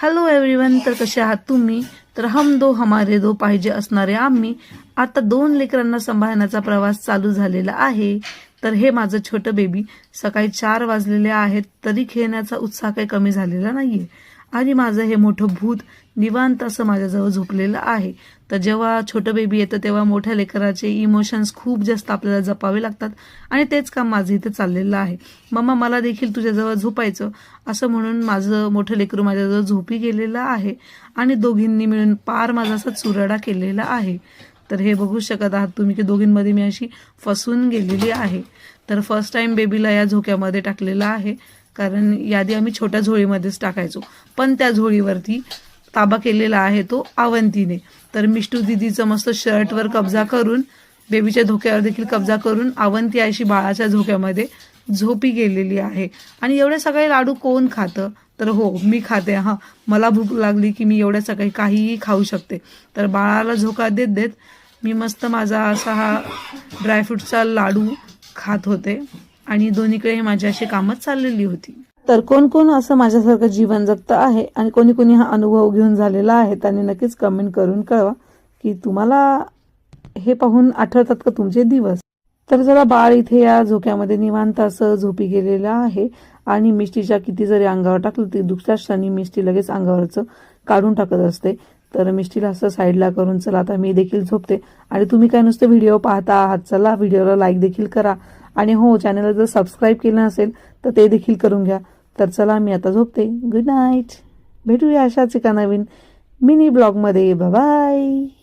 Hello everyone, तर कसे आहात तुम्ही? तर हम दो हमारे दो पाहिजे असणारे आम्ही आता 2 लेकरांना सांभाळण्याचा प्रवास चालू झालेला आहे. तर हे माझं छोटं बेबी सकाळी 4 वाजलेले आहेत तरी खेळण्याचा उत्साह काही कमी झालेला नाहीये आणि माझं हे मोठं भूत निवांत असं माझ्याजवळ झोपलेलं आहे. तर जेव्हा छोटं बेबी येतं तेव्हा मोठ्या लेकराचे इमोशन्स खूप जास्त आपल्याला जपावे लागतात आणि तेच काम माझं इथं चाललेलं आहे. मम्मा मला देखील तुझ्याजवळ झोपायचं असं म्हणून माझं मोठं लेकरू माझ्याजवळ झोपी गेलेलं आहे आणि दोघींनी मिळून पार माझा असा चुराडा केलेला आहे. तर हे बघू शकत आहात तुम्ही की दोघींमध्ये मी अशी फसून गेलेली आहे. तर फर्स्ट टाइम बेबीला या झोक्यामध्ये टाकलेलं आहे, कारण यादी आम्ही छोट्या झोळीमध्येच टाकायचो, पण त्या झोळीवरती ताबा केलेला आहे तो अवंतीने. तर मिष्टू दिदीचं मस्त शर्टवर कब्जा करून बेबीच्या धोक्यावर देखील कब्जा करून अवंती अशी बाळाच्या झोक्यामध्ये झोपी गेलेली आहे. आणि एवढे सगळे लाडू कोण खातं? तर हो, मी खाते. हां, मला भूक लागली की मी एवढ्या सकाळी काहीही खाऊ शकते. तर बाळाला झोका देत देत मी मस्त माझा असा हा ड्रायफ्रूटचा लाडू खात होते आणि दोन्हीकडे माझी अशी कामच चाललेली होती. तर कोण कोण असं माझ्यासारखं जीवन जगतं आहे आणि कोणी कोणी हा अनुभव घेऊन झालेला आहे त्यांनी नक्कीच कमेंट करून कळवा की तुम्हाला हे पाहून आठवतात का तुमचे दिवस. तर जरा बाळ इथे या झोक्यामध्ये निवांत असं झोपी गेलेलं आहे आणि मिष्टीच्या किती जरी अंगावर टाकलं तरी दुसऱ्या क्षणी मिष्टी लगेच अंगावरचं काढून टाकत असते. तर मिष्टीला असं साईडला करून चला आता मी देखील झोपते आणि तुम्ही काय नुसतं व्हिडिओ पाहता आहात, चला व्हिडिओला लाईक देखील करा आणि हो, चॅनलला जर सबस्क्राईब केलं नसेल तर ते देखील करून घ्या. तर चला मी आता झोपते. Good night. भेटूया अशाच एका नवीन मिनी ब्लॉगमध्ये. Bye bye.